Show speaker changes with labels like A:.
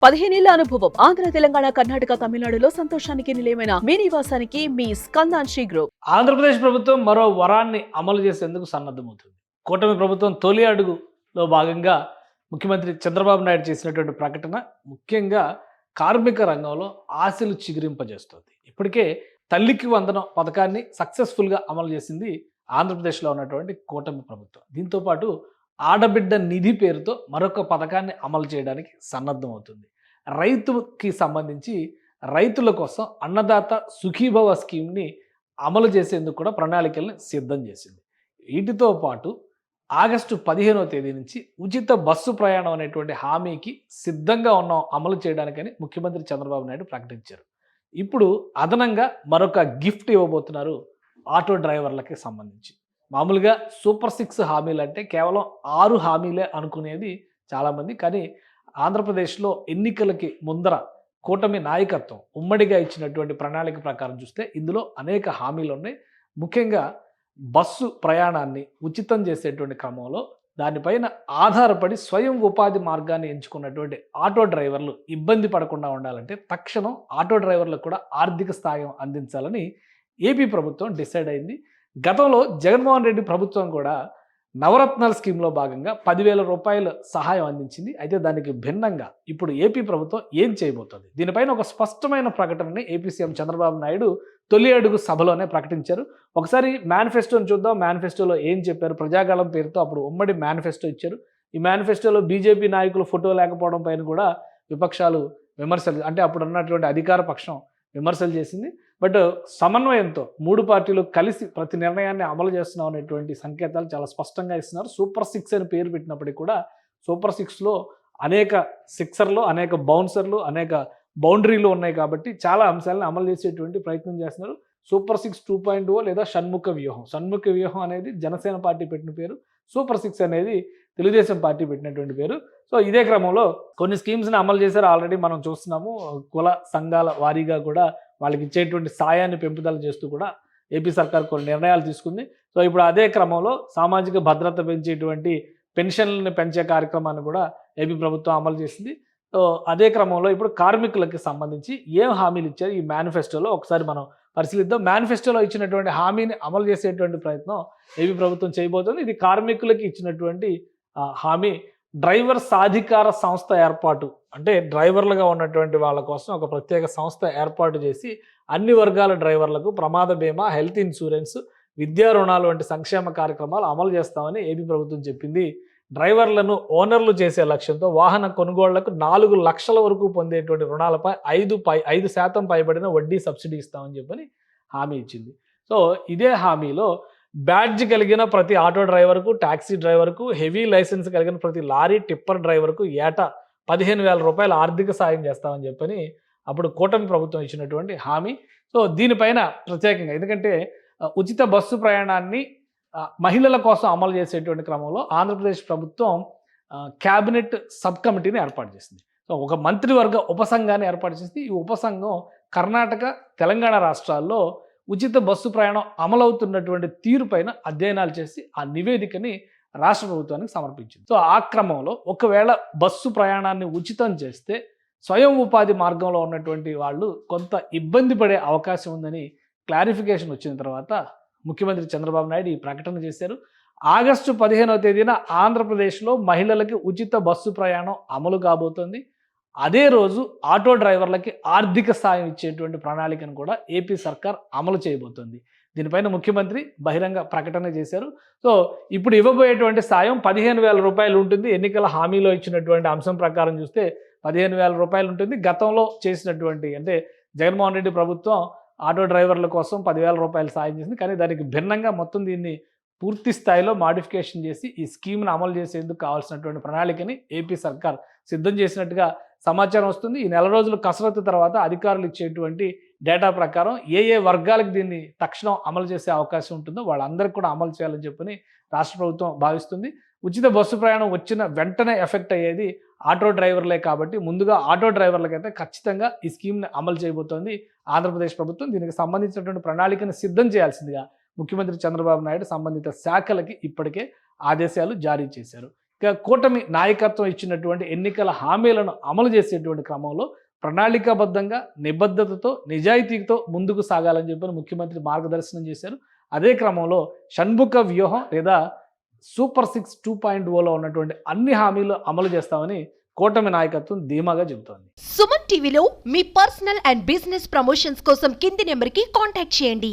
A: 15 ఏళ్ల అనుభవం ఆంధ్ర తెలంగాణ కర్ణాటక తమిళనాడులో సంతోషానికి నిలయమైన మీ నివాసానికి మీ స్కందాన్షి గ్రూప్.
B: ఆంధ్రప్రదేశ్ ప్రభుత్వం మరో వరాన్ని అమలు చేసేందుకు సన్నద్ధమవుతుంది. కూటమి ప్రభుత్వం తొలి అడుగులో భాగంగా ముఖ్యమంత్రి చంద్రబాబు నాయుడు చేసినటువంటి ప్రకటన ముఖ్యంగా కార్మిక రంగంలో ఆశలు చిగురింపజేస్తుంది. ఇప్పటికే తల్లికి వందనం పథకాన్ని సక్సెస్ఫుల్గా అమలు చేసింది ఆంధ్రప్రదేశ్లో ఉన్నటువంటి కూటమి ప్రభుత్వం. దీంతోపాటు ఆడబిడ్డ నిధి పేరుతో మరొక పథకాన్ని అమలు చేయడానికి సన్నద్ధమవుతుంది. రైతుకి సంబంధించి రైతుల కోసం అన్నదాత సుఖీభవ స్కీమ్ని అమలు చేసేందుకు కూడా ప్రణాళికల్ని సిద్ధం చేసింది. వీటితో పాటు ఆగస్టు 15వ తేదీ నుంచి ఉచిత బస్సు ప్రయాణం అనేటువంటి హామీకి సిద్ధంగా ఉన్నాం అమలు చేయడానికని ముఖ్యమంత్రి చంద్రబాబు నాయుడు ప్రకటించారు. ఇప్పుడు అదనంగా మరొక గిఫ్ట్ ఇవ్వబోతున్నారు ఆటో డ్రైవర్లకి సంబంధించి. మామూలుగా సూపర్ 6 హామీలు అంటే కేవలం 6 హామీలే అనుకునేది చాలామంది. కానీ ఆంధ్రప్రదేశ్లో ఎన్నికలకి ముందర కూటమి నాయకత్వం ఉమ్మడిగా ఇచ్చినటువంటి ప్రణాళిక ప్రకారం చూస్తే ఇందులో అనేక హామీలు ఉన్నాయి. ముఖ్యంగా బస్సు ప్రయాణాన్ని ఉచితం చేసేటువంటి క్రమంలో దానిపైన ఆధారపడి స్వయం ఉపాధి మార్గాన్ని ఎంచుకున్నటువంటి ఆటో డ్రైవర్లు ఇబ్బంది పడకుండా ఉండాలంటే తక్షణం ఆటో డ్రైవర్లకు కూడా ఆర్థిక సాయం అందించాలని ఏపీ ప్రభుత్వం డిసైడ్ అయింది. గతంలో జగన్మోహన్ రెడ్డి ప్రభుత్వం కూడా నవరత్నాల స్కీమ్లో భాగంగా 10,000 రూపాయల సహాయం అందించింది. అయితే దానికి భిన్నంగా ఇప్పుడు ఏపీ ప్రభుత్వం ఏం చేయబోతోంది, దీనిపైన ఒక స్పష్టమైన ప్రకటనని ఏపీ సీఎం చంద్రబాబు నాయుడు తొలి అడుగు సభలోనే ప్రకటించారు. ఒకసారి మేనిఫెస్టోని చూద్దాం. మేనిఫెస్టోలో ఏం చెప్పారు? ప్రజాగళం పేరుతో అప్పుడు ఉమ్మడి మేనిఫెస్టో ఇచ్చారు. ఈ మేనిఫెస్టోలో బీజేపీ నాయకులు ఫోటో లేకపోవడం పైన కూడా విపక్షాలు విమర్శలు, అంటే అప్పుడు ఉన్నటువంటి అధికార పక్షం విమర్శలు చేసింది. బట్ సమన్వయంతో 3 పార్టీలు కలిసి ప్రతి నిర్ణయాన్ని అమలు చేస్తున్నాం అనేటువంటి సంకేతాలు చాలా స్పష్టంగా ఇస్తున్నారు. సూపర్ 6 అని పేరు పెట్టినప్పటికీ కూడా సూపర్ 6లో అనేక సిక్సర్లు, అనేక బౌన్సర్లు, అనేక బౌండరీలు ఉన్నాయి కాబట్టి చాలా అంశాలను అమలు చేసేటువంటి ప్రయత్నం చేస్తున్నారు. సూపర్ 6 2.0 లేదా షణ్ముఖ వ్యూహం. షణ్ముఖ వ్యూహం అనేది జనసేన పార్టీ పెట్టిన పేరు. సూపర్ 6 అనేది తెలుగుదేశం పార్టీ పెట్టినటువంటి పేరు. సో ఇదే క్రమంలో కొన్ని స్కీమ్స్ని అమలు చేశారు. ఆల్రెడీ మనం చూస్తున్నాము. కుల సంఘాల వారీగా కూడా వాళ్ళకి ఇచ్చేటువంటి సాయాన్ని పెంపుదల చేస్తూ కూడా ఏపీ సర్కార్ కొన్ని నిర్ణయాలు తీసుకుంది. సో ఇప్పుడు అదే క్రమంలో సామాజిక భద్రత పెంచేటువంటి పెన్షన్లను పెంచే కార్యక్రమాన్ని కూడా ఏపీ ప్రభుత్వం అమలు చేసింది. సో అదే క్రమంలో ఇప్పుడు కార్మికులకి సంబంధించి ఏం హామీలు ఇచ్చారు ఈ మేనిఫెస్టోలో ఒకసారి మనం పరిశీలిద్దాం. మేనిఫెస్టోలో ఇచ్చినటువంటి హామీని అమలు చేసేటువంటి ప్రయత్నం ఏపీ ప్రభుత్వం చేయబోతుంది. ఇది కార్మికులకి ఇచ్చినటువంటి హామీ డ్రైవర్ సాధికార సంస్థ ఏర్పాటు, అంటే డ్రైవర్లుగా ఉన్నటువంటి వాళ్ళ కోసం ఒక ప్రత్యేక సంస్థ ఏర్పాటు చేసి అన్ని వర్గాల డ్రైవర్లకు ప్రమాద బీమా, హెల్త్ ఇన్సూరెన్స్, విద్యా రుణాలు వంటి సంక్షేమ కార్యక్రమాలు అమలు చేస్తామని ఏపీ ప్రభుత్వం చెప్పింది. డ్రైవర్లను ఓనర్లు చేసే లక్ష్యంతో వాహన కొనుగోళ్లకు 4 లక్షల వరకు పొందేటువంటి రుణాలపై 5% పైబడిన వడ్డీ సబ్సిడీ ఇస్తామని చెప్పని హామీ ఇచ్చింది. సో ఇదే హామీలో బ్యాడ్జ్ కలిగిన ప్రతి ఆటో డ్రైవర్కు, ట్యాక్సీ డ్రైవర్కు, హెవీ లైసెన్స్ కలిగిన ప్రతి లారీ టిప్పర్ డ్రైవర్కు ఏటా 15,000 రూపాయల ఆర్థిక సాయం చేస్తామని చెప్పని అప్పుడు కూటమి ప్రభుత్వం ఇచ్చినటువంటి హామీ. సో దీనిపైన ప్రత్యేకంగా ఎందుకంటే ఉచిత బస్సు ప్రయాణాన్ని మహిళల కోసం అమలు చేసేటువంటి క్రమంలో ఆంధ్రప్రదేశ్ ప్రభుత్వం క్యాబినెట్ సబ్ కమిటీని ఏర్పాటు చేసింది. సో ఒక మంత్రివర్గ ఉపసంఘాన్ని ఏర్పాటు చేసి ఈ ఉపసంఘం కర్ణాటక, తెలంగాణ రాష్ట్రాల్లో ఉచిత బస్సు ప్రయాణం అమలవుతున్నటువంటి తీరుపైన అధ్యయనాలు చేసి ఆ నివేదికని రాష్ట్ర ప్రభుత్వానికి సమర్పించింది. సో ఆ క్రమంలో ఒకవేళ బస్సు ప్రయాణాన్ని ఉచితం చేస్తే స్వయం ఉపాధి మార్గంలో ఉన్నటువంటి వాళ్ళు కొంత ఇబ్బంది పడే అవకాశం ఉందని క్లారిఫికేషన్ వచ్చిన తర్వాత ముఖ్యమంత్రి చంద్రబాబు నాయుడు ఈ ప్రకటన చేశారు. ఆగస్టు 15వ తేదీన ఆంధ్రప్రదేశ్లో మహిళలకి ఉచిత బస్సు ప్రయాణం అమలు కాబోతోంది. అదే రోజు ఆటో డ్రైవర్లకి ఆర్థిక సాయం ఇచ్చేటువంటి ప్రణాళికను కూడా ఏపీ సర్కార్ అమలు చేయబోతోంది. దీనిపైన ముఖ్యమంత్రి బహిరంగ ప్రకటన చేశారు. సో ఇప్పుడు ఇవ్వబోయేటువంటి సాయం 15,000 రూపాయలు ఉంటుంది. ఎన్నికల హామీలో ఇచ్చినటువంటి అంశం ప్రకారం చూస్తే 15,000 రూపాయలు ఉంటుంది. గతంలో చేసినటువంటి అంటే జగన్మోహన్ రెడ్డి ప్రభుత్వం ఆటో డ్రైవర్ల కోసం 10,000 రూపాయలు సాయం చేసింది. కానీ దానికి భిన్నంగా మొత్తం దీన్ని పూర్తి స్థాయిలో మాడిఫికేషన్ చేసి ఈ స్కీమ్ను అమలు చేసేందుకు కావాల్సినటువంటి ప్రణాళికని ఏపీ సర్కార్ సిద్ధం చేసినట్టుగా సమాచారం వస్తుంది. ఈ నెల రోజులు కసరత్తు తర్వాత అధికారులు ఇచ్చేటువంటి డేటా ప్రకారం ఏ వర్గాలకు దీన్ని తక్షణం అమలు చేసే అవకాశం ఉంటుందో వాళ్ళందరికీ కూడా అమలు చేయాలని చెప్పని రాష్ట్ర ప్రభుత్వం భావిస్తుంది. ఉచిత బస్సు ప్రయాణం వచ్చిన వెంటనే ఎఫెక్ట్ అయ్యేది ఆటో డ్రైవర్లే కాబట్టి ముందుగా ఆటో డ్రైవర్లకైతే ఖచ్చితంగా ఈ స్కీమ్ని అమలు చేయబోతోంది ఆంధ్రప్రదేశ్ ప్రభుత్వం. దీనికి సంబంధించినటువంటి ప్రణాళికను సిద్ధం చేయాల్సిందిగా ముఖ్యమంత్రి చంద్రబాబు నాయుడు సంబంధిత శాఖలకి ఇప్పటికే ఆదేశాలు జారీ చేశారు. ఇక కూటమి నాయకత్వం ఇచ్చినటువంటి ఎన్నికల హామీలను అమలు చేసేటువంటి క్రమంలో ప్రణాళికాబద్ధంగా నిబద్ధతతో నిజాయితీతో ముందుకు సాగాలని చెప్పి ముఖ్యమంత్రి మార్గదర్శనం చేశారు. అదే క్రమంలో షణ్ముఖ వ్యూహం లేదా సూపర్ 6 2.0లో ఉన్నటువంటి అన్ని హామీలు అమలు చేస్తామని కూటమి నాయకత్వం ధీమాగా చెబుతోంది.
C: సుమన్ టీవీలో మీ పర్సనల్ అండ్ బిజినెస్ ప్రమోషన్స్ కోసం కింది నెంబర్కి కాంటాక్ట్ చేయండి.